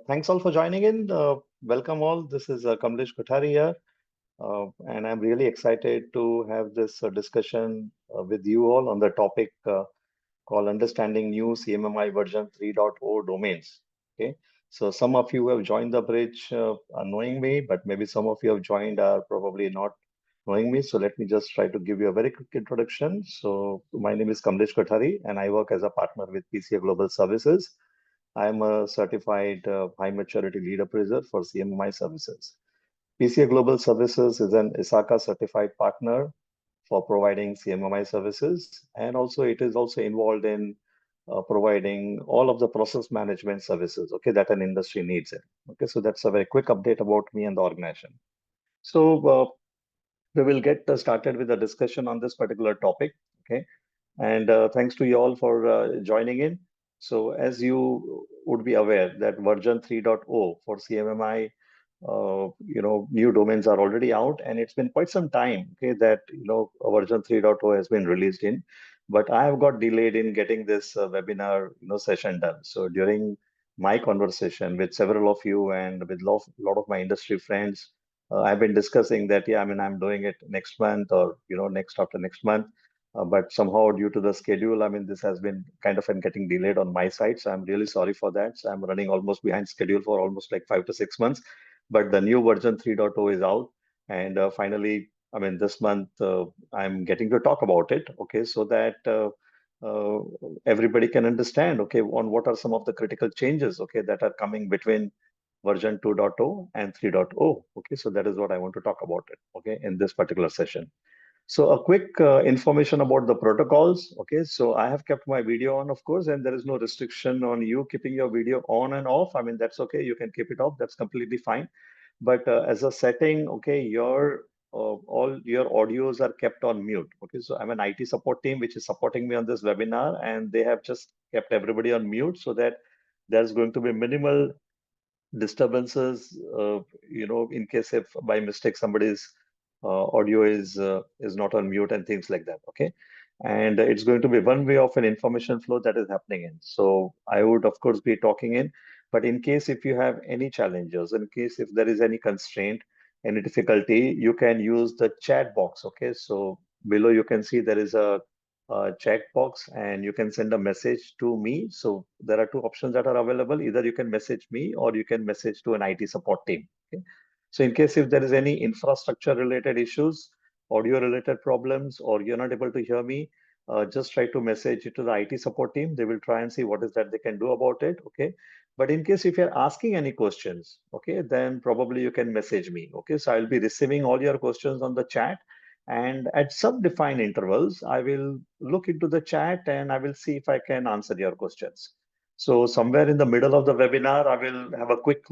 Thanks all for joining in. Welcome all. This is Kamlesh Kothari here, and I'm really excited to have this discussion with you all on the topic called Understanding New CMMI version 3.0 domains. Okay, so some of you have joined the bridge knowing me, but maybe some of you have joined are probably not knowing me. So let me just try to give you a very quick introduction. So my name is Kamlesh Kothari, and I work as a partner with PCA Global Services. I'm a certified high maturity lead appraiser for CMMI services. PCA Global Services is an ISACA certified partner for providing CMMI services, and also it is also involved in providing all of the process management services, okay, that an industry needs it. Okay, so that's a very quick update about me and the organization. So we will get started with the discussion on this particular topic, okay? And thanks to you all for joining in. So as you would be aware that version 3.0 for CMMI, new domains are already out, and it's been quite some time, okay, that, version 3.0 has been released in. But I have got delayed in getting this webinar, session done. So during my conversation with several of you and with lot of my industry friends, I've been discussing that, yeah, I mean, I'm doing it next month or, next after next month. But somehow due to the schedule, I mean, this has been kind of getting delayed on my side. So I'm really sorry for that. So I'm running almost behind schedule for almost like 5 to 6 months. But the new version 3.0 is out. And finally, I mean, this month I'm getting to talk about it. Okay, so that uh, everybody can understand, okay, on what are some of the critical changes, okay, that are coming between version 2.0 and 3.0. Okay, so that is what I want to talk about it, okay, in this particular session. So a quick information about the protocols. Okay, so I have kept my video on, of course, and there is no restriction on you keeping your video on and off. I mean, that's okay. You can keep it off. That's completely fine. But as a setting, okay, your all your audios are kept on mute. Okay, so I'm an IT support team which is supporting me on this webinar, and they have just kept everybody on mute so that there's going to be minimal disturbances, in case if by mistake somebody's audio is not on mute and things like that. Okay, and it's going to be one way of an information flow that is happening in. So I would of course be talking in, but in case if you have any challenges, in case if there is any constraint, any difficulty, you can use the chat box. Okay, so below you can see there is a chat box and you can send a message to me. So there are two options that are available. Either you can message me or you can message to an IT support team. Okay? So in case if there is any infrastructure related issues, audio related problems, or you're not able to hear me, just try to message it to the IT support team. They will try and see what is that they can do about it. Okay. But in case if you're asking any questions, okay, then probably you can message me. Okay. So I'll be receiving all your questions on the chat, and at some defined intervals, I will look into the chat and I will see if I can answer your questions. So somewhere in the middle of the webinar, I will have a quick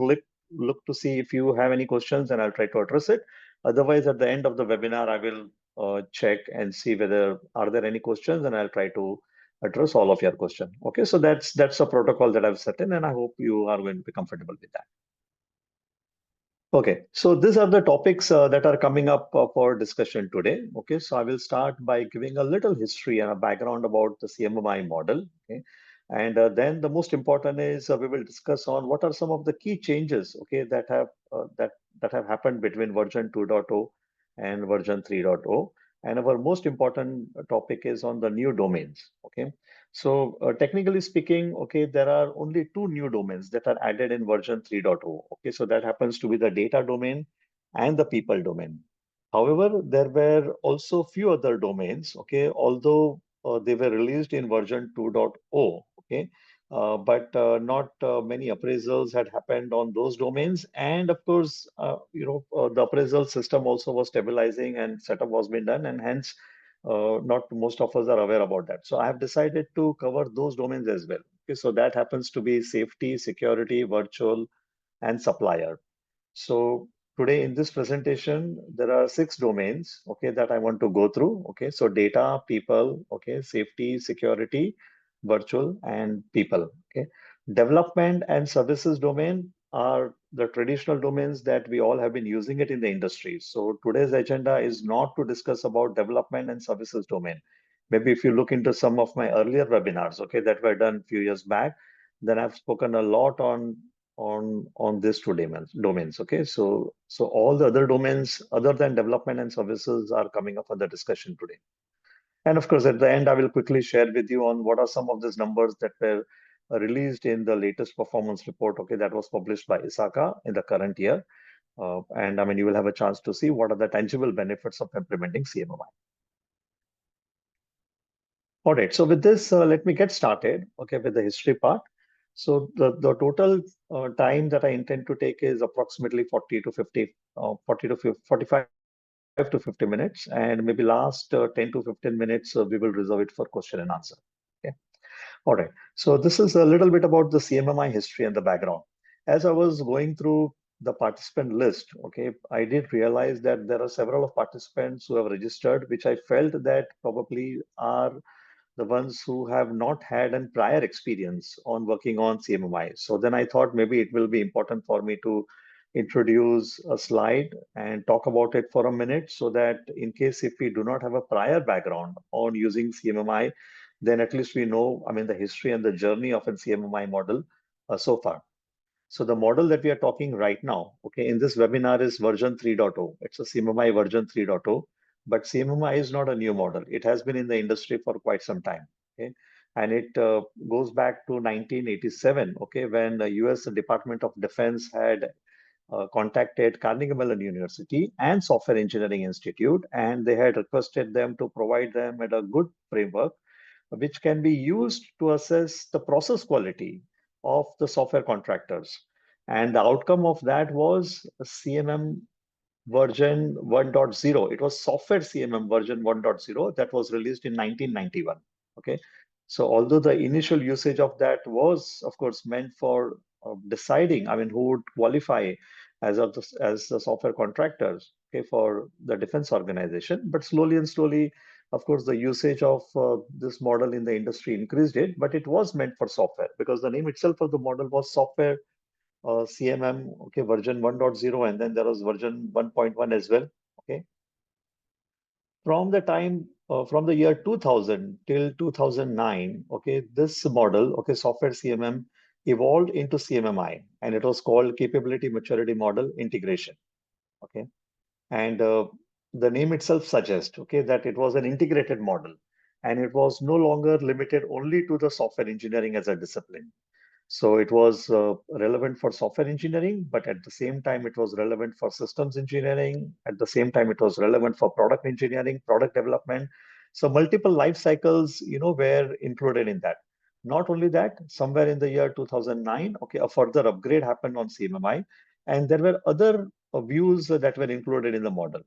look to see if you have any questions and I'll try to address it. Otherwise, at the end of the webinar, I will check and see whether are there any questions, and I'll try to address all of your questions. Okay, so that's a protocol that I've set in, and I hope you are going to be comfortable with that. Okay, so these are the topics that are coming up for discussion today. Okay, so I will start by giving a little history and a background about the CMMI model. Okay, and then the most important is we will discuss on what are some of the key changes. Okay, that have happened between version 2.0 and version 3.0. And our most important topic is on the new domains. Okay, so technically speaking, okay, there are only two new domains that are added in version 3.0. Okay, so that happens to be the data domain and the people domain. However, there were also few other domains, okay, although they were released in version 2.0, okay, but not many appraisals had happened on those domains. And of course, the appraisal system also was stabilizing and setup was being done, and hence not most of us are aware about that. So I have decided to cover those domains as well. Okay, so that happens to be safety, security, virtual, and supplier. So today in this presentation, there are 6 domains, okay, that I want to go through. Okay, so data, people, okay, safety, security, virtual, and people. Okay, development and services domain are the traditional domains that we all have been using it in the industry. So today's agenda is not to discuss about development and services domain. Maybe if you look into some of my earlier webinars, okay, that were done a few years back, then I've spoken a lot on these two domains. Okay, so all the other domains other than development and services are coming up for the discussion today. And of course, at the end, I will quickly share with you on what are some of these numbers that were released in the latest performance report. Okay, that was published by ISACA in the current year. And I mean, you will have a chance to see what are the tangible benefits of implementing CMMI. All right, so with this, let me get started, okay, with the history part. So the total time that I intend to take is approximately 40 to 50, 40 to 50, 45 to 50 minutes, and maybe last 10 to 15 minutes, we will reserve it for question and answer. Okay. All right. So this is a little bit about the CMMI history and the background. As I was going through the participant list, okay, I did realize that there are several of participants who have registered, which I felt that probably are the ones who have not had a prior experience on working on CMMI. So then I thought maybe it will be important for me to introduce a slide and talk about it for a minute so that in case if we do not have a prior background on using CMMI, then at least we know, I mean, the history and the journey of a CMMI model so far. So the model that we are talking right now, okay, in this webinar is version 3.0. It's a CMMI version 3.0, but CMMI is not a new model. It has been in the industry for quite some time, okay? And it goes back to 1987, okay, when the US Department of Defense had contacted Carnegie Mellon University and Software Engineering Institute, and they had requested them to provide them with a good framework which can be used to assess the process quality of the software contractors. And the outcome of that was CMM version 1.0. It was software CMM version 1.0 that was released in 1991. Okay. So although the initial usage of that was, of course, meant for deciding, I mean, who would qualify as the software contractors, okay, for the defense organization, but slowly and slowly, of course, the usage of this model in the industry increased it, but it was meant for software because the name itself of the model was software CMM, okay, version 1.0, and then there was version 1.1 as well, okay. From the time, from the year 2000 till 2009, okay, this model, okay, software CMM evolved into CMMI, and it was called Capability Maturity Model Integration, okay. And the name itself suggests, okay, that it was an integrated model, and it was no longer limited only to the software engineering as a discipline. So it was relevant for software engineering, but at the same time, it was relevant for systems engineering. At the same time, it was relevant for product engineering, product development. So multiple life cycles, you know, were included in that. Not only that, somewhere in the year 2009, okay, a further upgrade happened on CMMI, and there were other views that were included in the model.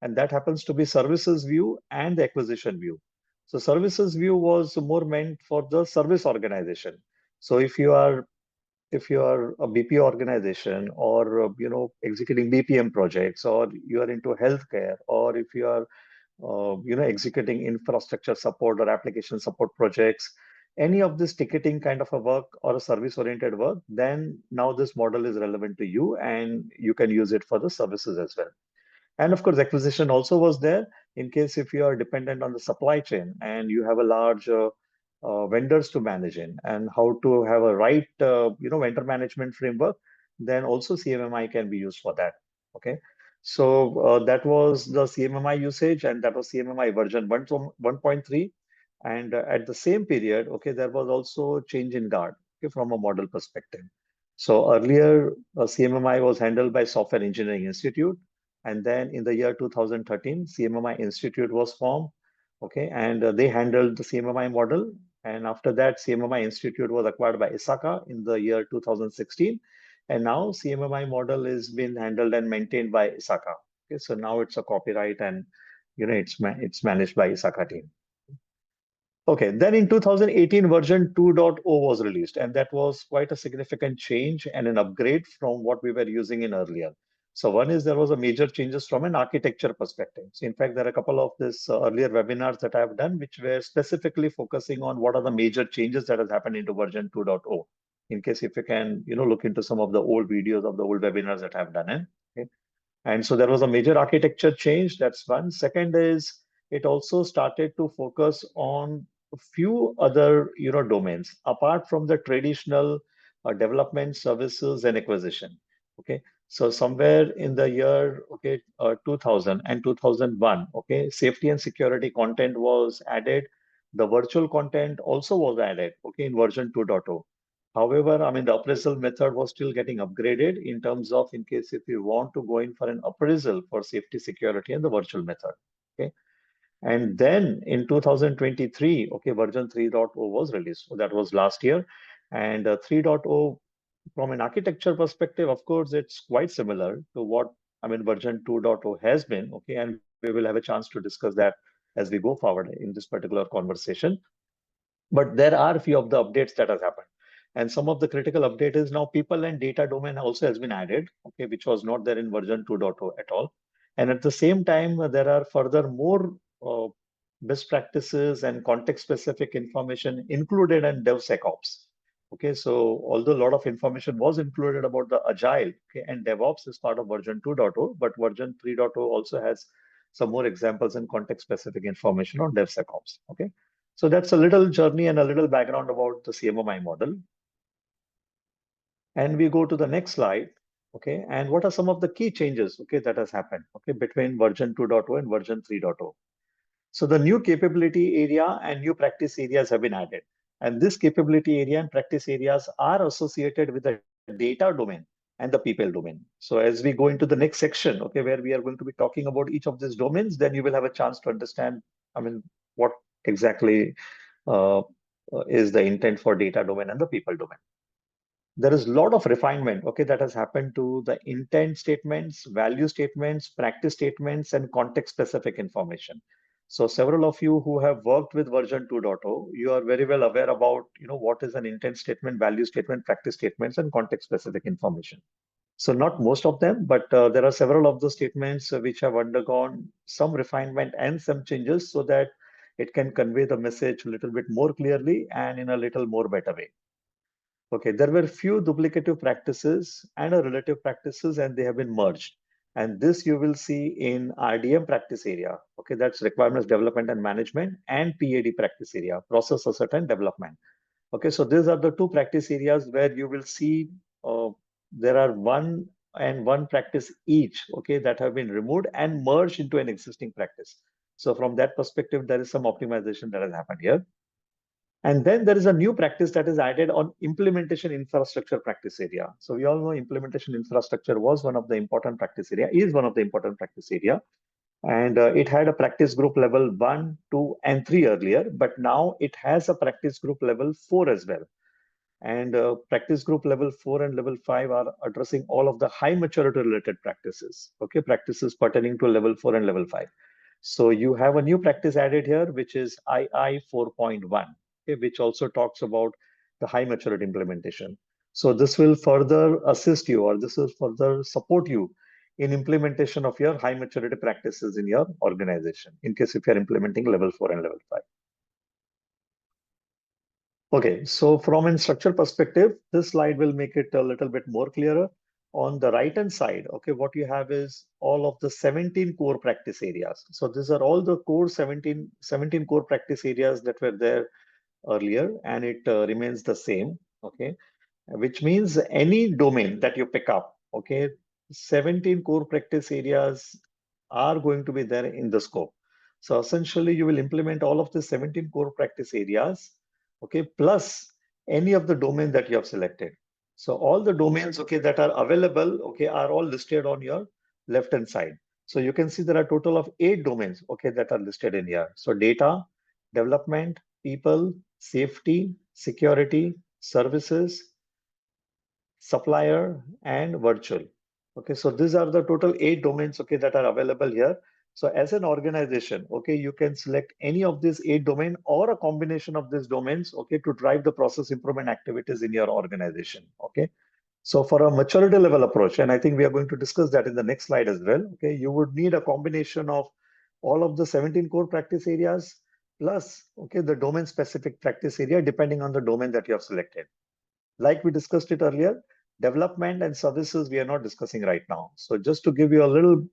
And that happens to be services view and the acquisition view. So services view was more meant for the service organization. So if you are a BPO organization or you know executing BPM projects, or you are into healthcare, or if you are you know executing infrastructure support or application support projects, any of this ticketing kind of a work or a service oriented work, then now this model is relevant to you and you can use it for the services as well. And of course, acquisition also was there in case if you are dependent on the supply chain and you have a large vendors to manage in and how to have a right, you know, vendor management framework, then also CMMI can be used for that. Okay. So that was the CMMI usage, and that was CMMI version 1.3. And at the same period, okay, there was also change in guard, okay, from a model perspective. So earlier, CMMI was handled by Software Engineering Institute. And then in the year 2013, CMMI Institute was formed, okay, and they handled the CMMI model. And after that, CMMI Institute was acquired by ISACA in the year 2016. And now CMMI model is being handled and maintained by ISACA. Okay, so now it's a copyright and you know it's managed by ISACA team. Okay, then in 2018, version 2.0 was released, and that was quite a significant change and an upgrade from what we were using in earlier. So one is there was a major changes from an architecture perspective. So in fact, there are a couple of this earlier webinars that I have done, which were specifically focusing on what are the major changes that has happened into version 2.0. In case if you can, you know, look into some of the old videos of the old webinars that I have done. Okay. And so there was a major architecture change. That's one. Second is it also started to focus on a few other, you know, domains apart from the traditional development, services, and acquisition. Okay, so somewhere in the year 2000 and 2001, okay, safety and security content was added. The virtual content also was added, okay, in version 2.0. However, I mean, the appraisal method was still getting upgraded in terms of in case if you want to go in for an appraisal for safety, security, and the virtual method. Okay. And then in 2023, okay, version 3.0 was released. So that was last year. And 3.0, from an architecture perspective, of course, it's quite similar to what, I mean, version 2.0 has been. Okay. And we will have a chance to discuss that as we go forward in this particular conversation. But there are a few of the updates that has happened. And some of the critical update is now people and data domain also has been added, okay, which was not there in version 2.0 at all. And at the same time, there are further more best practices and context specific information included in DevSecOps. Okay, so although a lot of information was included about the agile, okay, and DevOps is part of version 2.0, but version 3.0 also has some more examples and context specific information on DevSecOps. Okay. So that's a little journey and a little background about the CMMI model. And we go to the next slide. Okay. And what are some of the key changes, okay, that has happened, okay, between version 2.0 and version 3.0? So the new capability area and new practice areas have been added. And this capability area and practice areas are associated with the data domain and the people domain. So as we go into the next section, okay, where we are going to be talking about each of these domains, then you will have a chance to understand, I mean, what exactly uh, is the intent for data domain and the people domain. There is a lot of refinement, okay, that has happened to the intent statements, value statements, practice statements, and context specific information. So several of you who have worked with version 2.0, you are very well aware about, what is an intent statement, value statement, practice statements, and context specific information. So not most of them, but there are several of the statements which have undergone some refinement and some changes so that it can convey the message a little bit more clearly and in a little more better way. Okay, there were few duplicative practices and a relative practices, and they have been merged. And this you will see in RDM practice area. Okay, that's requirements development and management, and PAD practice area, process asset and development. Okay, so these are the two practice areas where you will see there are one practice each, okay, that have been removed and merged into an existing practice. So from that perspective, there is some optimization that has happened here. And then there is a new practice that is added on implementation infrastructure practice area. So we all know implementation infrastructure was one of the important practice area, is one of the important practice area. And it had a practice group level 1, 2, and 3 earlier, but now it has a practice group level 4 as well. And practice group level 4 and level 5 are addressing all of the high maturity related practices, okay, practices pertaining to level 4 and level 5. So you have a new practice added here, which is II 4.1, okay, which also talks about the high maturity implementation. So this will further assist you, or this will further support you in implementation of your high maturity practices in your organization, in case if you're implementing level 4 and level 5. Okay, so from a structure perspective, this slide will make it a little bit more clearer. On the right-hand side, okay, what you have is all of the 17 core practice areas. So these are all the core 17 core practice areas that were there earlier, and it remains the same, okay, which means any domain that you pick up, okay, 17 core practice areas are going to be there in the scope. So essentially, you will implement all of the 17 core practice areas, okay, plus any of the domain that you have selected. So all the domains, okay, that are available, okay, are all listed on your left-hand side. So you can see there are a total of 8 domains, okay, that are listed in here. So data, development, people, safety, security, services, supplier, and virtual. Okay, so these are the total 8 domains, okay, that are available here. So as an organization, okay, you can select any of these 8 domain or a combination of these domains, okay, to drive the process improvement activities in your organization. Okay, so for a maturity level approach, and I think we are going to discuss that in the next slide as well. Okay, you would need a combination of all of the 17 core practice areas plus, okay, the domain specific practice area depending on the domain that you have selected. Like we discussed it earlier, development and services we are not discussing right now. So just to give you a little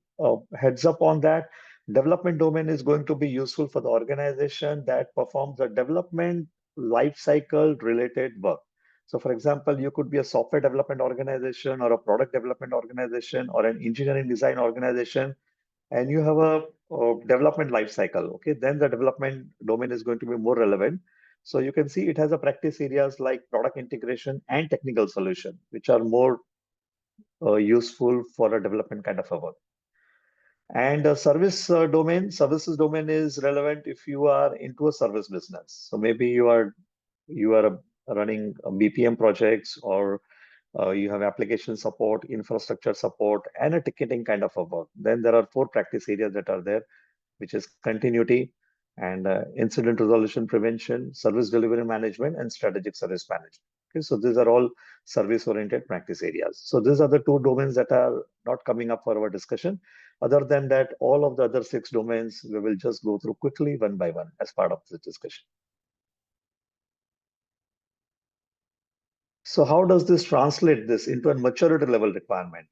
heads up on that, development domain is going to be useful for the organization that performs the development life cycle related work. So for example, you could be a software development organization or a product development organization or an engineering design organization, and you have a development life cycle. Okay, then the development domain is going to be more relevant. So you can see it has a practice areas like product integration and technical solution, which are more useful for a development kind of a work. And services domain is relevant if you are into a service business. So maybe you are running BPM projects, or you have application support, infrastructure support, and a ticketing kind of a work. Then there are four practice areas that are there, which is continuity and incident resolution prevention, service delivery management, and strategic service management. Okay, so these are all service-oriented practice areas. So these are the two domains that are not coming up for our discussion. Other than that, all of the other six domains we will just go through quickly one by one as part of this discussion. So how does this translate this into a maturity level requirement?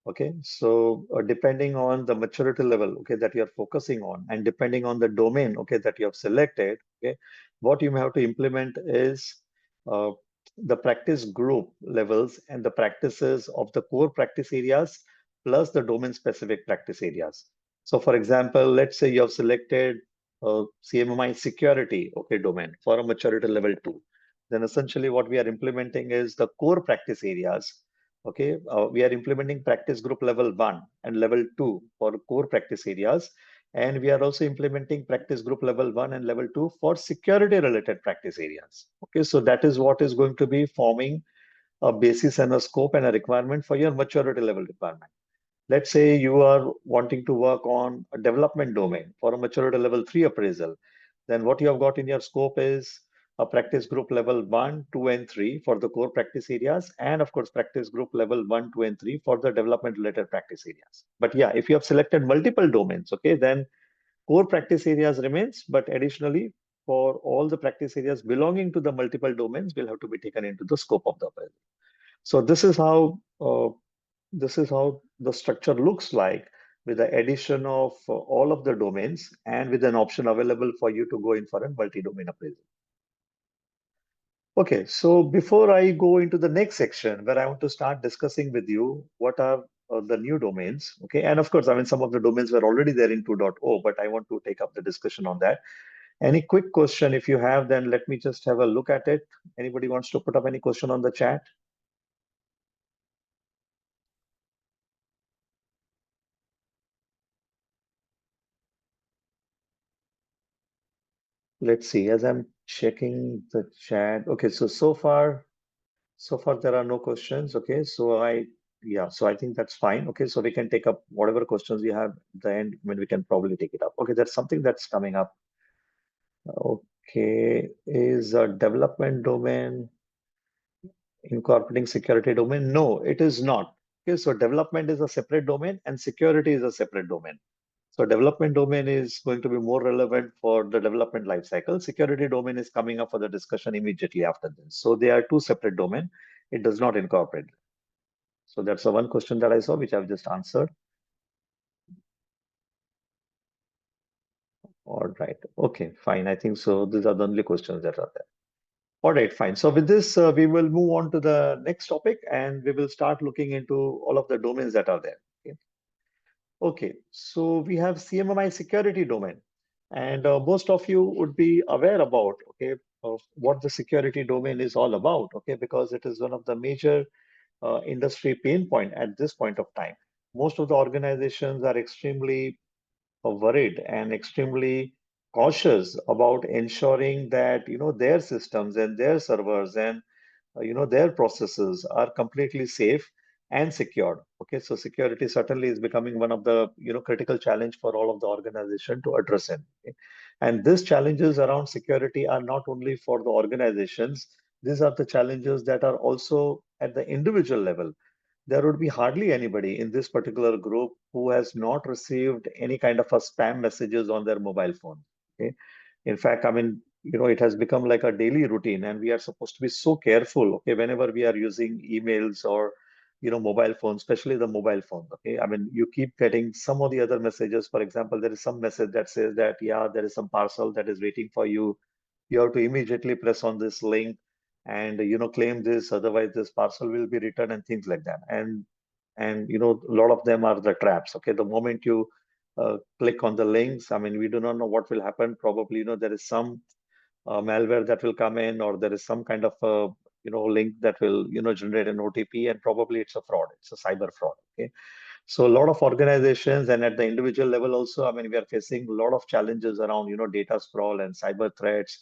Okay, so depending on the maturity level, okay, that you're focusing on, and depending on the domain, okay, that you have selected, okay, what you may have to implement is uh, the practice group levels and the practices of the core practice areas plus the domain specific practice areas. So for example, let's say you have selected CMMI security, okay, domain for a maturity level 2. Then essentially what we are implementing is the core practice areas. Okay, we are implementing practice group level 1 and level 2 for core practice areas. And we are also implementing practice group level 1 and level 2 for security related practice areas. Okay, so that is what is going to be forming a basis and a scope and a requirement for your maturity level requirement. Let's say you are wanting to work on a development domain for a maturity level 3 appraisal. Then what you have got in your scope is a practice group level 1, 2, and 3 for the core practice areas, and of course, practice group level 1, 2, and 3 for the development related practice areas. But yeah, if you have selected multiple domains, okay, then core practice areas remains, but additionally, for all the practice areas belonging to the multiple domains will have to be taken into the scope of the appraisal. So this is how the structure looks like, with the addition of all of the domains and with an option available for you to go in for a multi-domain appraisal. Okay, so before I go into the next section where I want to start discussing with you what are the new domains, okay, and of course, I mean, some of the domains were already there in 2.0, but I want to take up the discussion on that. Any quick question, if you have, then let me just have a look at it. Anybody wants to put up any question on the chat? Let's see, as I'm checking the chat. Okay, so far there are no questions. Okay, so I think that's fine. Okay, so we can take up whatever questions you have at the end. I mean, we can probably take it up. Okay, there's something that's coming up. Okay, is a development domain incorporating security domain? No, it is not. Okay, so development is a separate domain and security is a separate domain. So development domain is going to be more relevant for the development lifecycle. Security domain is coming up for the discussion immediately after this. So they are two separate domain. It does not incorporate. So that's the one question that I saw, which I've just answered. All right. Okay, fine. I think so. These are the only questions that are there. All right, fine. So with this, we will move on to the next topic and we will start looking into all of the domains that are there. Okay. Okay, so we have CMMI security domain, and most of you would be aware about, okay, of what the security domain is all about, okay, because it is one of the major industry pain point at this point of time. Most of the organizations are extremely worried and extremely cautious about ensuring that their systems and their servers and their processes are completely safe and secured. Okay, so security certainly is becoming one of the critical challenge for all of the organization to address it. Okay? And these challenges around security are not only for the organizations, these are the challenges that are also at the individual level. There would be hardly anybody in this particular group who has not received any kind of a spam messages on their mobile phone. Okay, in fact, I mean, it has become like a daily routine, and we are supposed to be so careful, okay, whenever we are using emails or mobile phones, especially the mobile phone. Okay, I mean, you keep getting some of the other messages. For example, there is some message that says that, yeah, there is some parcel that is waiting for you. You have to immediately press on this link and claim this, otherwise this parcel will be returned and things like that. And a lot of them are the traps. Okay, the moment you click on the links, I mean, we do not know what will happen. Probably, there is some malware that will come in, or there is some kind of a link that will generate an OTP, and probably it's a fraud. It's a cyber fraud. Okay, so a lot of organizations and at the individual level also, I mean, we are facing a lot of challenges around data sprawl and cyber threats.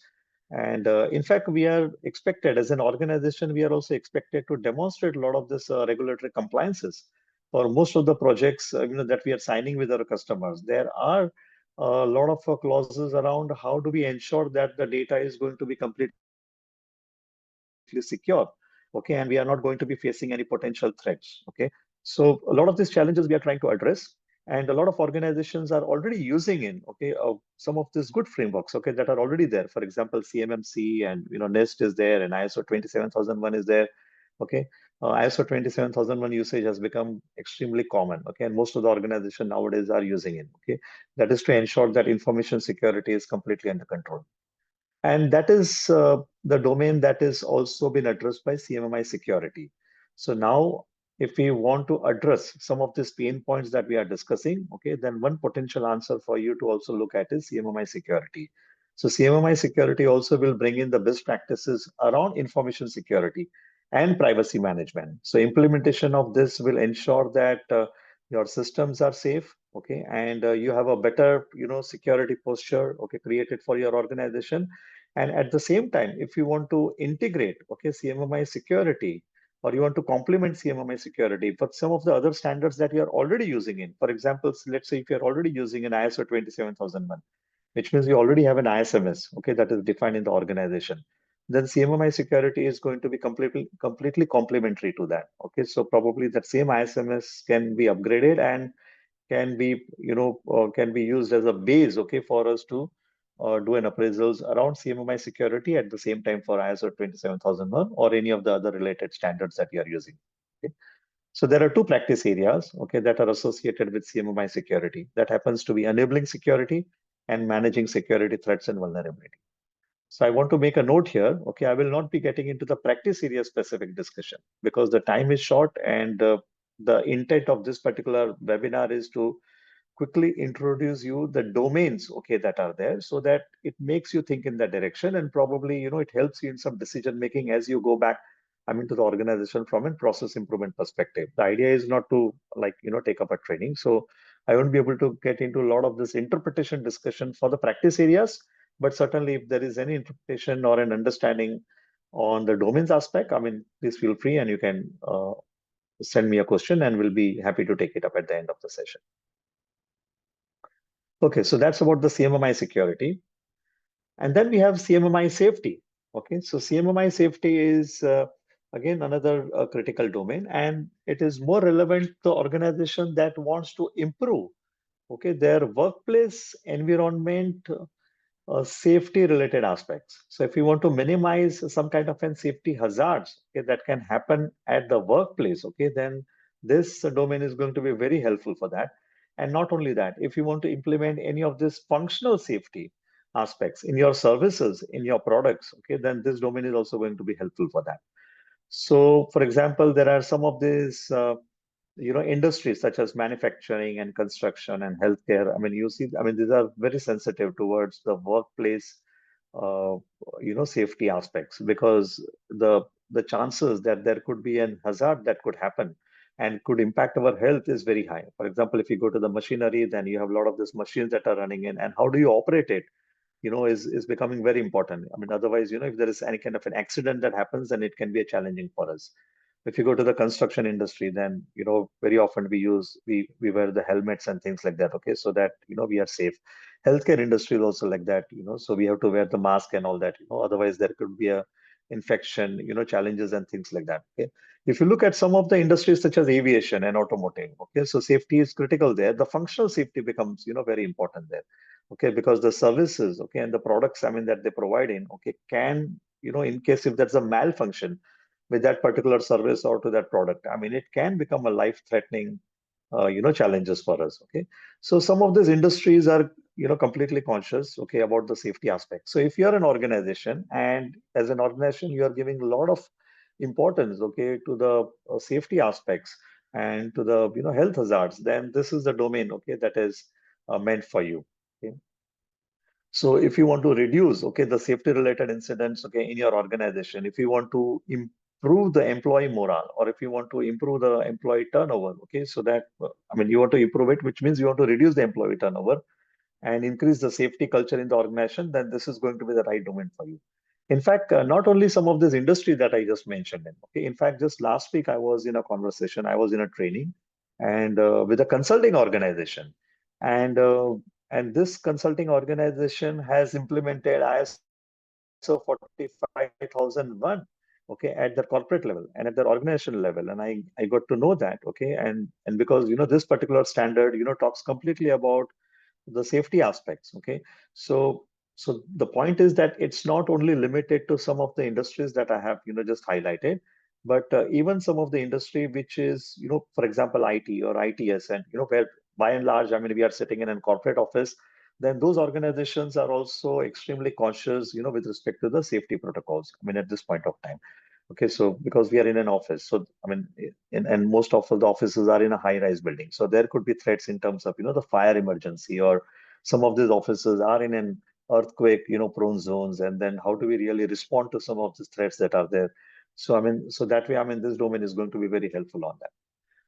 And in fact, we are expected as an organization, we are also expected to demonstrate a lot of this regulatory compliances for most of the projects that we are signing with our customers. There are a lot of clauses around how do we ensure that the data is going to be completely secure, okay, and we are not going to be facing any potential threats, okay. So a lot of these challenges we are trying to address, and a lot of organizations are already using in, okay, some of these good frameworks, okay, that are already there. For example, CMMC and NIST is there, and ISO 27001 is there, okay. ISO 27001 usage has become extremely common, okay, and most of the organizations nowadays are using it, okay. That is to ensure that information security is completely under control. And that is the domain that is also been addressed by CMMI security. So now, if we want to address some of these pain points that we are discussing, okay, then one potential answer for you to also look at is CMMI security. So CMMI security also will bring in the best practices around information security and privacy management. So implementation of this will ensure that your systems are safe, okay, and you have a better, security posture, okay, created for your organization. And at the same time, if you want to integrate, okay, CMMI security, or you want to complement CMMI security for some of the other standards that you are already using in, for example, let's say if you're already using an ISO 27001, which means you already have an ISMS, okay, that is defined in the organization, then CMMI security is going to be completely complementary to that. Okay, so probably that same ISMS can be upgraded and can be can be used as a base, okay, for us to do an appraisals around CMMI security at the same time for ISO 27001 or any of the other related standards that you are using. Okay. So there are two practice areas, okay, that are associated with CMMI security. That happens to be enabling security and managing security threats and vulnerability. So I want to make a note here. Okay, I will not be getting into the practice area specific discussion because the time is short, and the intent of this particular webinar is to quickly introduce you the domains, okay, that are there, so that it makes you think in that direction, and probably it helps you in some decision making as you go back, I mean, to the organization from a process improvement perspective. The idea is not to like take up a training, so I won't be able to get into a lot of this interpretation discussion for the practice areas, but certainly if there is any interpretation or an understanding on the domains aspect, I mean, please feel free and you can send me a question and we'll be happy to take it up at the end of the session. Okay, so that's about the CMMI security. And then we have CMMI safety. Okay, so CMMI safety is again another critical domain, and it is more relevant to organization that wants to improve, okay, their workplace environment safety related aspects. So if you want to minimize some kind of an safety hazards, okay, that can happen at the workplace, okay, then this domain is going to be very helpful for that. And not only that, if you want to implement any of this functional safety aspects in your services, in your products, okay, then this domain is also going to be helpful for that. So for example, there are some of these industries such as manufacturing and construction and healthcare. I mean, you see, I mean, these are very sensitive towards the workplace uh, safety aspects, because the chances that there could be an hazard that could happen and could impact our health is very high. For example, if you go to the machinery, then you have a lot of these machines that are running in, and how do you operate it, is becoming very important. I mean, otherwise, if there is any kind of an accident that happens, then it can be a challenging for us. If you go to the construction industry, then very often we wear the helmets and things like that, okay, so that we are safe. Healthcare industry is also like that, so we have to wear the mask and all that, otherwise there could be a infection, challenges and things like that. Okay, if you look at some of the industries such as aviation and automotive, okay, so safety is critical there. The functional safety becomes very important there, okay, because the services, okay, and the products, I mean, that they provide in, okay, can in case if there's a malfunction with that particular service or to that product, I mean, it can become a life threatening challenges for us. Okay, so some of these industries are completely conscious, okay, about the safety aspect. So if you're an organization, and as an organization, you are giving a lot of importance, okay, to the safety aspects and to the, health hazards, then this is the domain, okay, that is meant for you. Okay. So if you want to reduce, okay, the safety related incidents, okay, in your organization, if you want to improve the employee morale, or if you want to improve the employee turnover, okay, so that, you want to improve it, which means you want to reduce the employee turnover and increase the safety culture in the organization, then this is going to be the right domain for you. In fact, not only some of this industry that I just mentioned, okay, in fact, just last week I was in a conversation, I was in a training, and with a consulting organization, and uh, and this consulting organization has implemented ISO 45001, okay, at the corporate level and at their organization level, and I got to know that, okay, and because this particular standard talks completely about the safety aspects. Okay, so the point is that it's not only limited to some of the industries that I have just highlighted, but even some of the industry which is for example IT or ITS, and where by and large, we are sitting in a corporate office, then those organizations are also extremely cautious with respect to the safety protocols, at this point of time. Okay, so because we are in an office, so and most of the offices are in a high-rise building, so there could be threats in terms of the fire emergency, or some of these offices are in an earthquake prone zones, and then how do we really respond to some of the threats that are there? So so that way, this domain is going to be very helpful on that.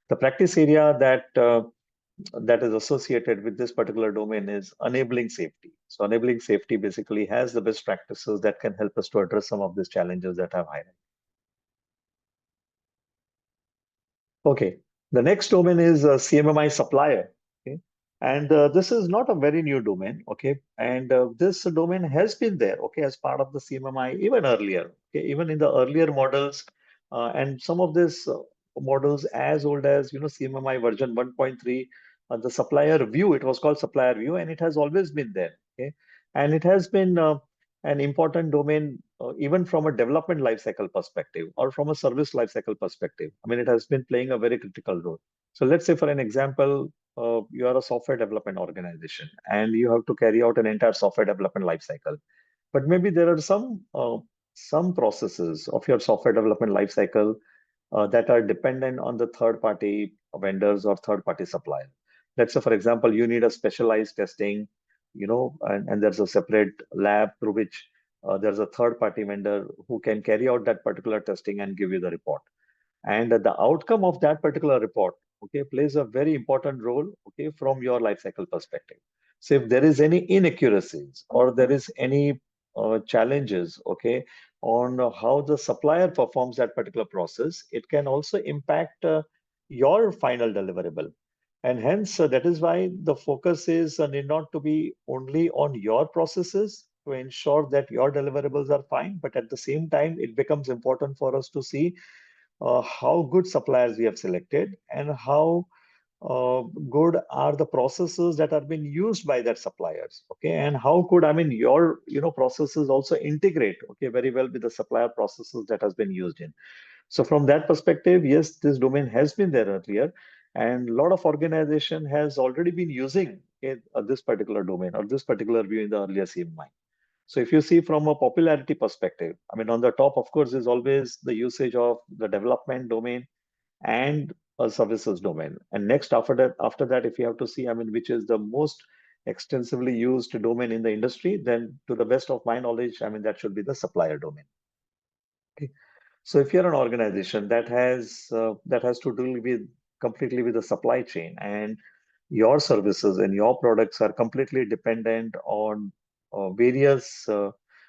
The practice area that is associated with this particular domain is enabling safety. So enabling safety basically has the best practices that can help us to address some of these challenges that I've highlighted. Okay. The next domain is CMMI supplier. Okay. And this is not a very new domain. Okay. And this domain has been there, okay, as part of the CMMI even earlier. Okay. Even in the earlier models, and some of these models as old as, CMMI version 1.3, the supplier view, it was called supplier view, and it has always been there. Okay. And it has been an important domain, even from a development lifecycle perspective or from a service lifecycle perspective. It has been playing a very critical role. So let's say, for an example, you are a software development organization and you have to carry out an entire software development lifecycle. But maybe there are some processes of your software development lifecycle that are dependent on the third-party vendors or third-party suppliers. Let's say, for example, you need a specialized testing, and there's a separate lab through which there's a third-party vendor who can carry out that particular testing and give you the report. And the outcome of that particular report, okay, plays a very important role, okay, from your life cycle perspective. So if there is any inaccuracies or there is any challenges, okay, on how the supplier performs that particular process, it can also impact your final deliverable. And hence, that is why the focus is need not to be only on your processes to ensure that your deliverables are fine, but at the same time, it becomes important for us to see how good suppliers we have selected, and how good are the processes that are being used by that suppliers. Okay, and how could your processes also integrate, okay, very well with the supplier processes that has been used in. So from that perspective, yes, this domain has been there earlier, and a lot of organization has already been using it, this particular domain or this particular view in the earlier CMI. So if you see from a popularity perspective, on the top, of course, is always the usage of the development domain and a services domain. And next, after that, if you have to see, which is the most extensively used domain in the industry, then to the best of my knowledge, that should be the supplier domain. Okay. So if you're an organization that has to deal with completely with the supply chain, and your services and your products are completely dependent on various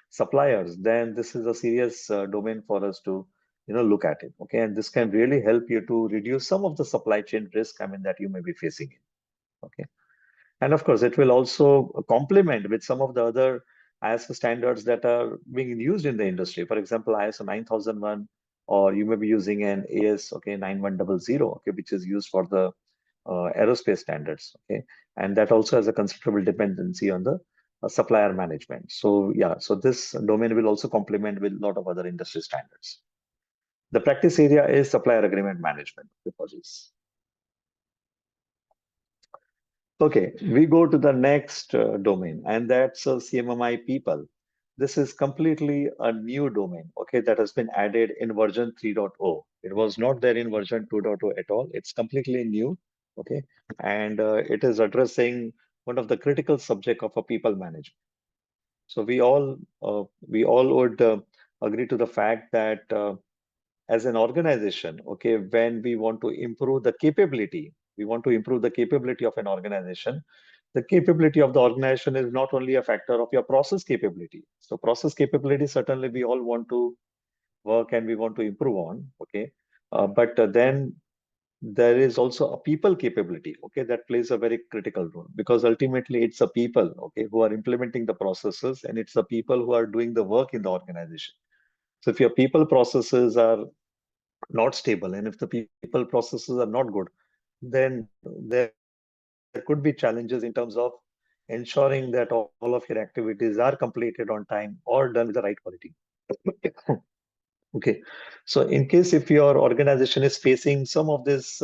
suppliers, then this is a serious domain for us to look at it. Okay, and this can really help you to reduce some of the supply chain risk that you may be facing. Okay. And of course, it will also complement with some of the other ISO standards that are being used in the industry. For example, ISO 9001, or you may be using an AS, okay, 9100, okay, which is used for the aerospace standards. Okay, and that also has a considerable dependency on the supplier management. So yeah, so this domain will also complement with a lot of other industry standards. The practice area is supplier agreement management. Because Okay, we go to the next domain, and that's CMMI people. This is completely a new domain, okay, that has been added in version 3.0. It was not there in version 2.0 at all. It's completely new, okay, and it is addressing one of the critical subject of a people management. So we all would agree to the fact that as an organization, okay, when we want to improve the capability, we want to improve the capability of an organization. The capability of the organization is not only a factor of your process capability. So process capability, certainly we all want to work and we want to improve on, okay. But then there is also a people capability, okay, that plays a very critical role because ultimately it's a people, okay, who are implementing the processes and it's the people who are doing the work in the organization. So if your people processes are not stable and if the people processes are not good, then there could be challenges in terms of ensuring that all of your activities are completed on time or done with the right quality. Okay. So in case if your organization is facing some of this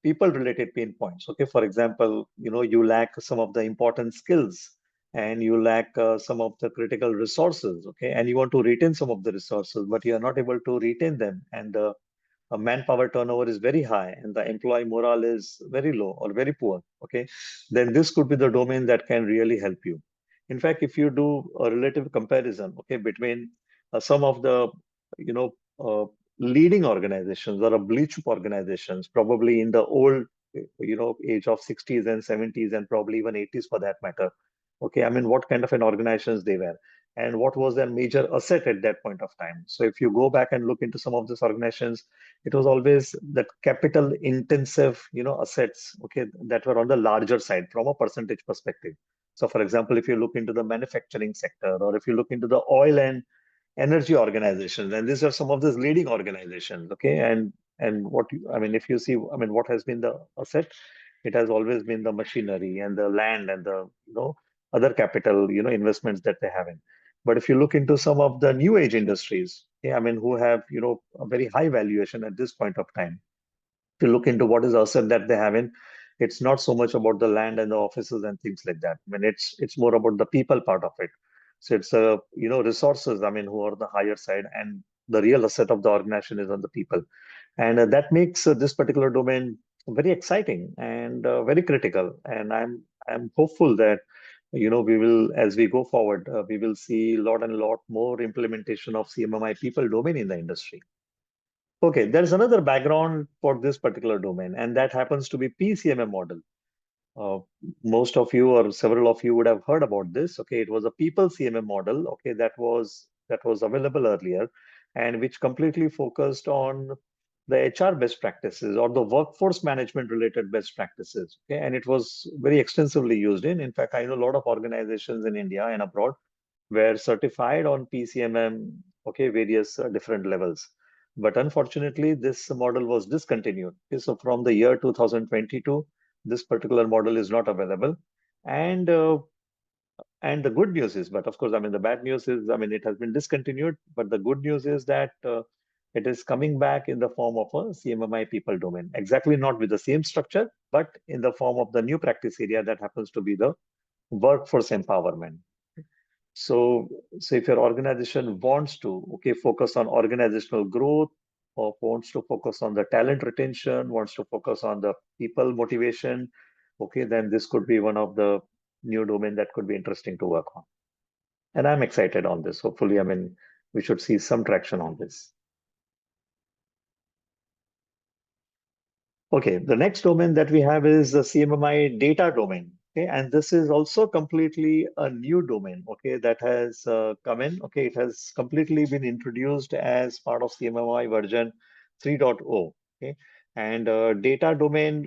people related pain points, okay, for example, you lack some of the important skills and you lack some of the critical resources, okay, and you want to retain some of the resources, but you are not able to retain them, and the manpower turnover is very high and the employee morale is very low or very poor, okay, then this could be the domain that can really help you. In fact, if you do a relative comparison, okay, between some of the, you know, leading organizations or a blue chip organizations, probably in the old, age of 60s and 70s and probably even 80s for that matter. Okay, I mean, what kind of an organizations they were and what was their major asset at that point of time. So if you go back and look into some of these organizations, it was always that capital intensive, assets, okay, that were on the larger side from a percentage perspective. So for example, if you look into the manufacturing sector or if you look into the oil and energy organizations, and these are some of these leading organizations, okay, and I mean, if you see, I mean, what has been the asset, it has always been the machinery and the land and the other capital investments that they have in. But if you look into some of the new age industries, I mean, who have a very high valuation at this point of time, to look into what is the asset that they have in, it's not so much about the land and the offices and things like that. I mean, it's more about the people part of it. So it's resources, I mean, who are the higher side, and the real asset of the organization is on the people. And that makes this particular domain very exciting and very critical. And I'm hopeful that we will, as we go forward, we will see a lot and a lot more implementation of CMMI people domain in the industry. Okay, there's another background for this particular domain, and that happens to be PCMM model. Uh, Most of you or several of you would have heard about this. Okay, it was a people CMM model. Okay, that was available earlier, and which completely focused on the HR best practices or the workforce management related best practices. Okay, and it was very extensively used in. In fact, I know a lot of organizations in India and abroad were certified on PCMM, okay, various different levels. But unfortunately, this model was discontinued. Okay, so from the year 2022, this particular model is not available. And the good news is, but of course, I mean, the bad news is, I mean, it has been discontinued. But the good news is that it is coming back in the form of a CMMI people domain. Exactly not with the same structure, but in the form of the new practice area that happens to be the workforce empowerment. So, if your organization wants to, okay, focus on organizational growth or wants to focus on the talent retention, wants to focus on the people motivation, okay, then this could be one of the new domain that could be interesting to work on. And I'm excited on this. Hopefully, I mean, we should see some traction on this. Okay, the next domain that we have is the CMMI data domain. Okay, and this is also completely a new domain. Okay, that has come in. Okay, it has completely been introduced as part of CMMI version 3.0. Okay, and data domain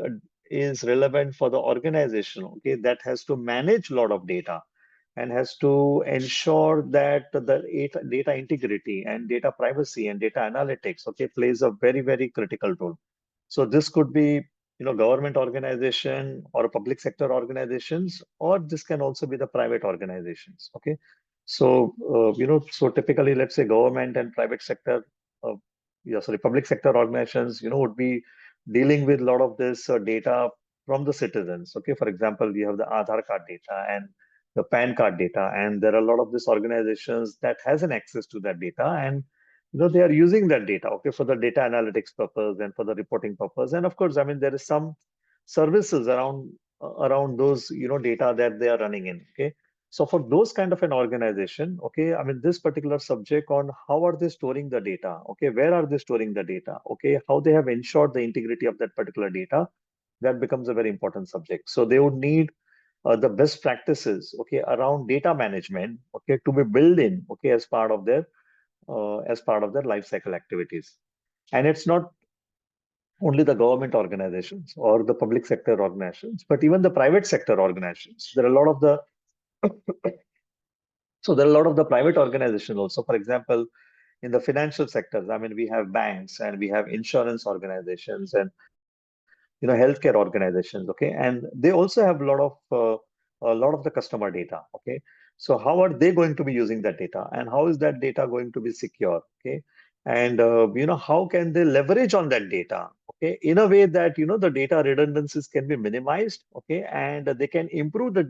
is relevant for the organization. Okay, that has to manage a lot of data and has to ensure that the data integrity and data privacy and data analytics, okay, plays a very, very critical role. So this could be, government organization or public sector organizations, or this can also be the private organizations. Okay. So, so typically, let's say government and private sector, public sector organizations, would be dealing with a lot of this data from the citizens. Okay, for example, we have the Aadhaar card data and the PAN card data, and there are a lot of these organizations that has an access to that data, and they are using that data, okay, for the data analytics purpose and for the reporting purpose. And of course, I mean, there is some services around those data that they are running in. Okay, so for those kind of an organization, okay, I mean, this particular subject on how are they storing the data, okay, where are they storing the data, okay, how they have ensured the integrity of that particular data, that becomes a very important subject. So they would need the best practices, okay, around data management, okay, to be built in, okay, as part of their life cycle activities. And it's not only the government organizations or the public sector organizations, but even the private sector organizations. There are a lot of the so there are a lot of the private organizations also. For example, in the financial sectors, I mean, we have banks and we have insurance organizations and healthcare organizations. Okay, and they also have a lot of the customer data. Okay, so how are they going to be using that data, and how is that data going to be secure? Okay, and how can they leverage on that data? Okay, in a way that the data redundancies can be minimized. Okay, and they can improve the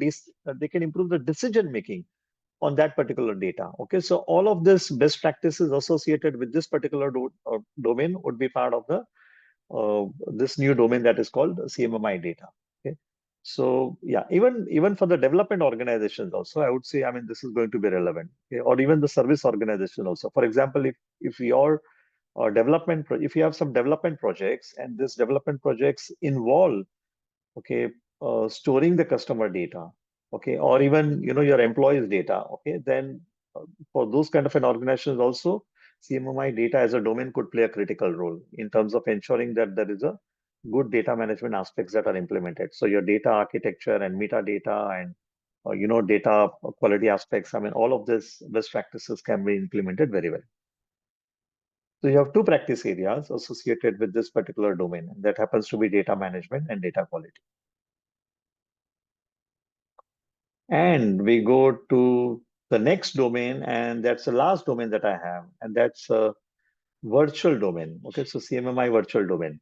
decision making on that particular data. Okay, so all of this best practices associated with this particular domain would be part of the this new domain that is called CMMI data. Okay, so yeah, even for the development organizations also, I would say, I mean, this is going to be relevant. Okay? Or even the service organization also. For example, if your if you have some development projects and these development projects involve, okay, storing the customer data, okay, or even your employees data, okay, then for those kind of an organizations also, CMMI data as a domain could play a critical role in terms of ensuring that there is a good data management aspects that are implemented. So your data architecture and metadata and data quality aspects, I mean, all of this best practices can be implemented very well. So you have two practice areas associated with this particular domain, and that happens to be data management and data quality. And we go to the next domain, and that's the last domain that I have, and that's a virtual domain. Okay, so CMMI virtual domain.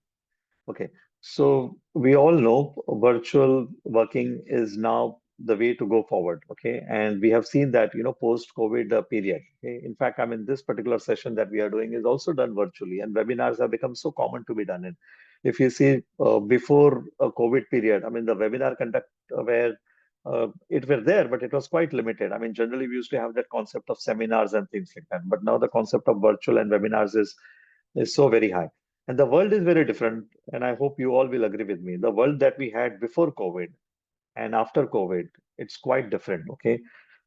Okay, so we all know virtual working is now the way to go forward. Okay, and we have seen that post-COVID period. Okay, in fact, I mean, this particular session that we are doing is also done virtually, and webinars have become so common to be done in. If you see before a COVID period, I mean, the webinar conduct where it were there, but it was quite limited. I mean, generally we used to have that concept of seminars and things like that, but now the concept of virtual and webinars is so very high. And the world is very different. And I hope you all will agree with me. The world that we had before COVID and after COVID, it's quite different. Okay.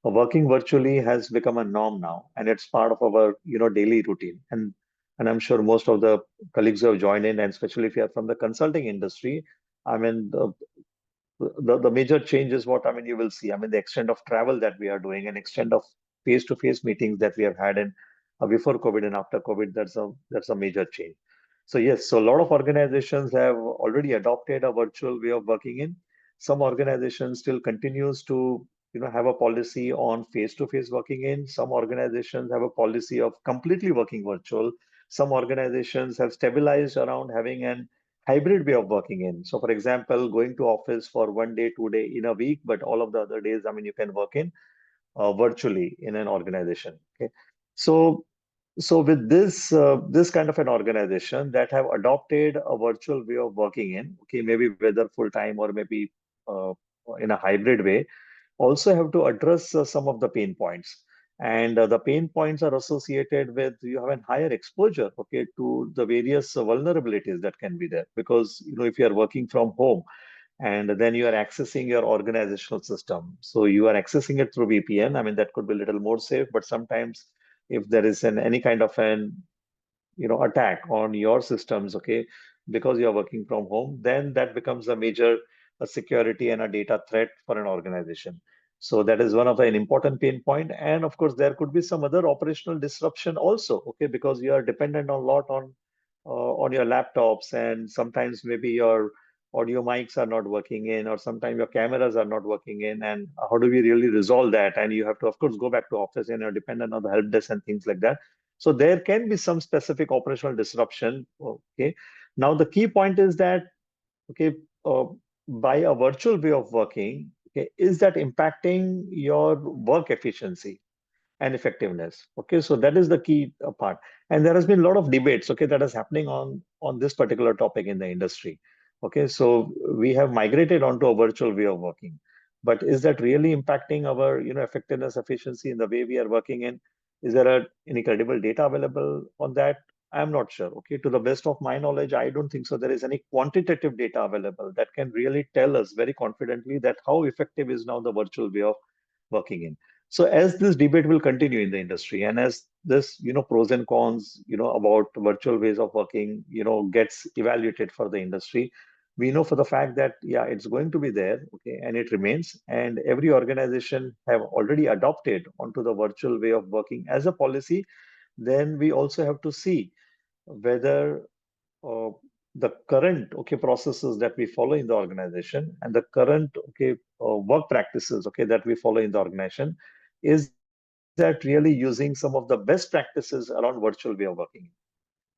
Working virtually has become a norm now, and it's part of our, daily routine. And I'm sure most of the colleagues who have joined in, and especially if you are from the consulting industry, I mean, the major change is what, I mean, you will see. I mean, the extent of travel that we are doing and extent of face-to-face meetings that we have had in before COVID and after COVID, that's a major change. So yes, so a lot of organizations have already adopted a virtual way of working in. Some organizations still continues to have a policy on face-to-face working in. Some organizations have a policy of completely working virtual. Some organizations have stabilized around having an hybrid way of working in. So for example, going to office for 1 day, 2 day in a week, but all of the other days, I mean, you can work in virtually in an organization. Okay, so with this kind of an organization that have adopted a virtual way of working in, okay, maybe whether full time or maybe uh, in a hybrid way, also have to address some of the pain points. And the pain points are associated with you have a higher exposure, okay, to the various vulnerabilities that can be there. Because if you are working from home and then you are accessing your organizational system, so you are accessing it through VPN. I mean, that could be a little more safe, but sometimes if there is any kind of an attack on your systems, okay, because you're working from home, then that becomes a major security and a data threat for an organization. So that is one of the an important pain point. And of course there could be some other operational disruption also, okay, because you are dependent a lot on your laptops, and sometimes maybe your audio mics are not working in, or sometimes your cameras are not working in, and how do we really resolve that? And you have to of course go back to office and you're dependent on the help desk and things like that. So there can be some specific operational disruption. Okay. Now the key point is that, okay, uh, by a virtual way of working, okay, is that impacting your work efficiency and effectiveness? Okay, so that is the key part. And there has been a lot of debates, okay, that is happening on this particular topic in the industry. Okay, so we have migrated onto a virtual way of working, but is that really impacting our, effectiveness, efficiency in the way we are working in? Is there any credible data available on that? I'm not sure. Okay, to the best of my knowledge, I don't think so. There is any quantitative data available that can really tell us very confidently that how effective is now the virtual way of working in. So as this debate will continue in the industry, and as this, pros and cons, about virtual ways of working, gets evaluated for the industry, we know for the fact that, yeah, it's going to be there, okay, and it remains. And every organization have already adopted onto the virtual way of working as a policy. Then we also have to see whether uh, the current processes that we follow in the organization and the current work practices that we follow in the organization, is that really using some of the best practices around virtual way of working?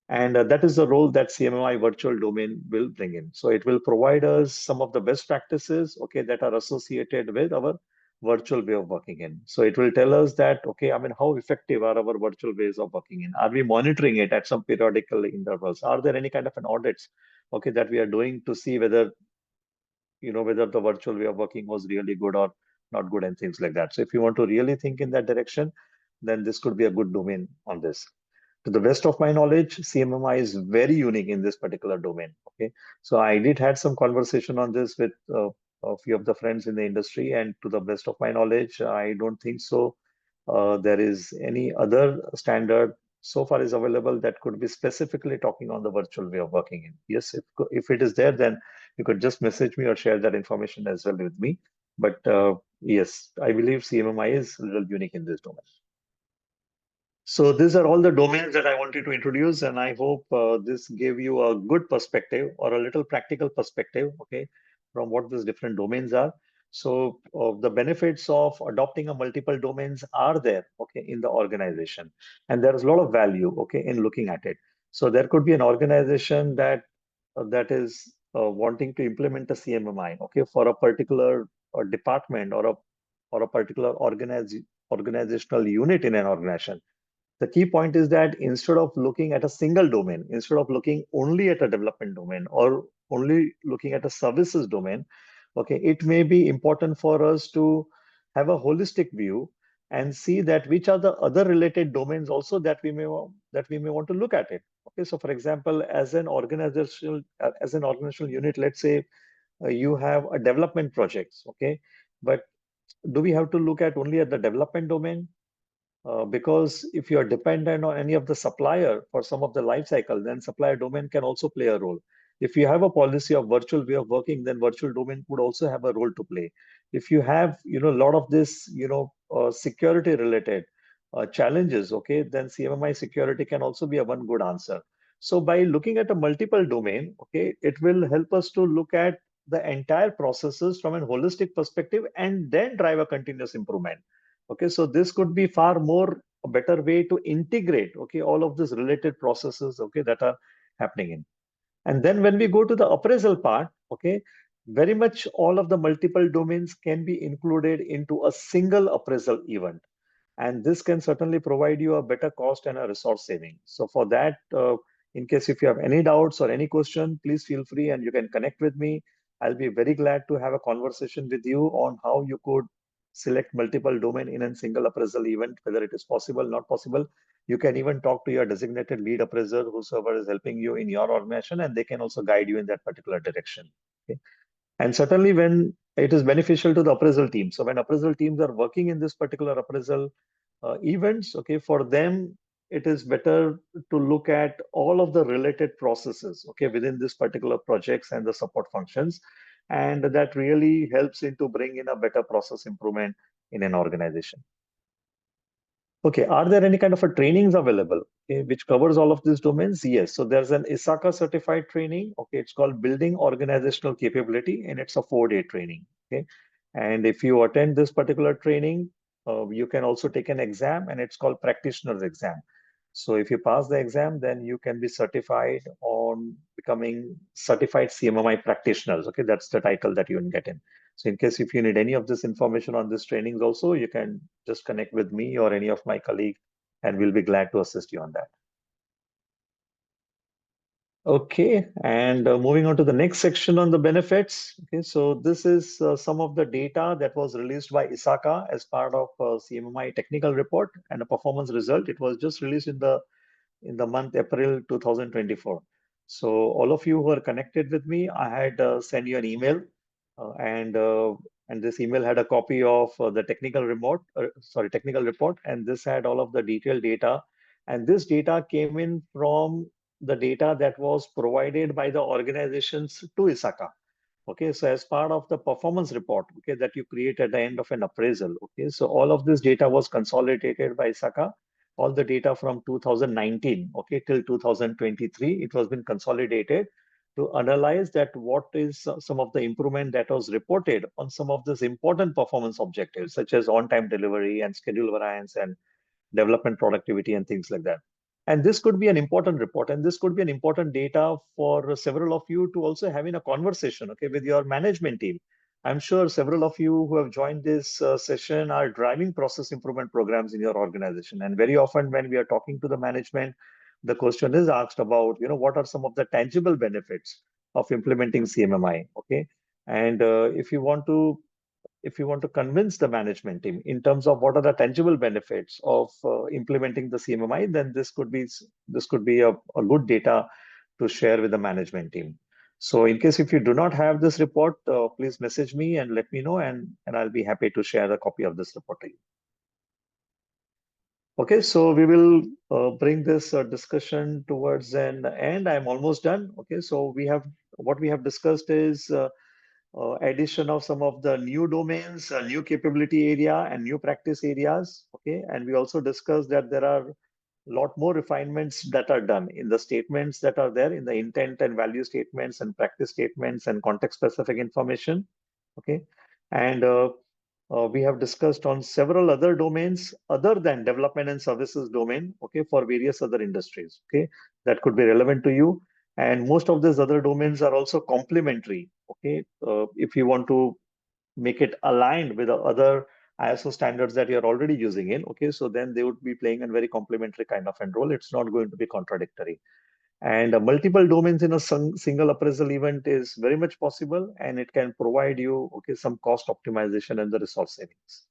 And that is the role that CMMI virtual domain will bring in. So it will provide us some of the best practices, okay, that are associated with our virtual way of working in. So it will tell us that, okay, I mean, how effective are our virtual ways of working in? Are we monitoring it at some periodical intervals? Are there any kind of an audits, okay, that we are doing to see whether, whether the virtual way of working was really good or not good and things like that. So if you want to really think in that direction, then this could be a good domain on this. To the best of my knowledge, CMMI is very unique in this particular domain. Okay, so I did had some conversation on this with a few of the friends in the industry, and to the best of my knowledge, I don't think so. There is any other standard so far is available that could be specifically talking on the virtual way of working in. Yes, if it is there, then you could just message me or share that information as well with me. But yes, I believe CMMI is a little unique in this domain. So these are all the domains that I wanted to introduce, and I hope this gave you a good perspective or a little practical perspective, okay, from what these different domains are. So the benefits of adopting a multiple domains are there, okay, in the organization, and there is a lot of value, okay, in looking at it. So there could be an organization that is wanting to implement a CMMI, okay, for a particular department or a particular organizational unit in an organization. The key point is that instead of looking at a single domain, instead of looking only at a development domain or only looking at a services domain, okay, it may be important for us to have a holistic view and see that which are the other related domains also that we may want to look at it. Okay, so for example, as an organizational unit, let's say you have a development projects, okay, but do we have to look at only at the development domain? Because if you are dependent on any of the supplier for some of the life cycle, then supplier domain can also play a role. If you have a policy of virtual way of working, then virtual domain could also have a role to play. If you have, a lot of this, security related challenges, okay, then CMMI security can also be a one good answer. So by looking at a multiple domain, okay, it will help us to look at the entire processes from a holistic perspective and then drive a continuous improvement. Okay, so this could be far more a better way to integrate, okay, all of these related processes, okay, that are happening in. And then when we go to the appraisal part, okay, very much all of the multiple domains can be included into a single appraisal event. And this can certainly provide you a better cost and a resource saving. So for that, in case if you have any doubts or any question, please feel free and you can connect with me. I'll be very glad to have a conversation with you on how you could select multiple domain in a single appraisal event, whether it is possible, not possible. You can even talk to your designated lead appraiser, whosoever is helping you in your organization, and they can also guide you in that particular direction. Okay? And certainly when it is beneficial to the appraisal team. So when appraisal teams are working in this particular appraisal events, okay, for them, it is better to look at all of the related processes, okay, within this particular projects and the support functions. And that really helps into bring in a better process improvement in an organization. Okay, are there any kind of a trainings available, okay, which covers all of these domains? Yes. So there's an ISACA certified training. Okay, it's called Building Organizational Capability, and it's a 4-day training. Okay, and if you attend this particular training, you can also take an exam, and it's called practitioner's exam. So if you pass the exam, then you can be certified on becoming certified CMMI practitioners. Okay, that's the title that you can get in. So in case if you need any of this information on this trainings also, you can just connect with me or any of my colleagues, and we'll be glad to assist you on that. Okay, and moving on to the next section on the benefits. Okay, so this is some of the data that was released by ISACA as part of CMMI technical report and a performance result. It was just released in the month April 2024. So all of you who are connected with me, I had sent you an email, uh, and uh, and this email had a copy of the technical report, and this had all of the detailed data. And this data came in from the data that was provided by the organizations to ISACA. Okay, so as part of the performance report, okay, that you create at the end of an appraisal, okay, so all of this data was consolidated by Saka, all the data from 2019, okay, till 2023, it was been consolidated to analyze that what is some of the improvement that was reported on some of these important performance objectives, such as on-time delivery and schedule variance and development productivity and things like that. And this could be an important report, and this could be an important data for several of you to also have in a conversation, okay, with your management team. I'm sure several of you who have joined this session are driving process improvement programs in your organization. And very often when we are talking to the management, the question is asked about, what are some of the tangible benefits of implementing CMMI, okay? And if you want to convince the management team in terms of what are the tangible benefits of implementing the CMMI, then this could be a good data to share with the management team. So in case if you do not have this report, please message me and let me know, and I'll be happy to share a copy of this report to you. Okay, so we will bring this discussion towards an end. I'm almost done. Okay, so what we have discussed is addition of some of the new domains, new capability area, and new practice areas. Okay, and we also discussed that there are a lot more refinements that are done in the statements that are there in the intent and value statements and practice statements and context specific information. Okay, and we have discussed on several other domains other than development and services domain, okay, for various other industries, okay, that could be relevant to you. And most of these other domains are also complementary, okay. If you want to make it aligned with the other ISO standards that you're already using in, okay, so then they would be playing a very complementary kind of a role. It's not going to be contradictory. And multiple domains in a single appraisal event is very much possible, and it can provide you, okay, some cost optimization and the resource savings.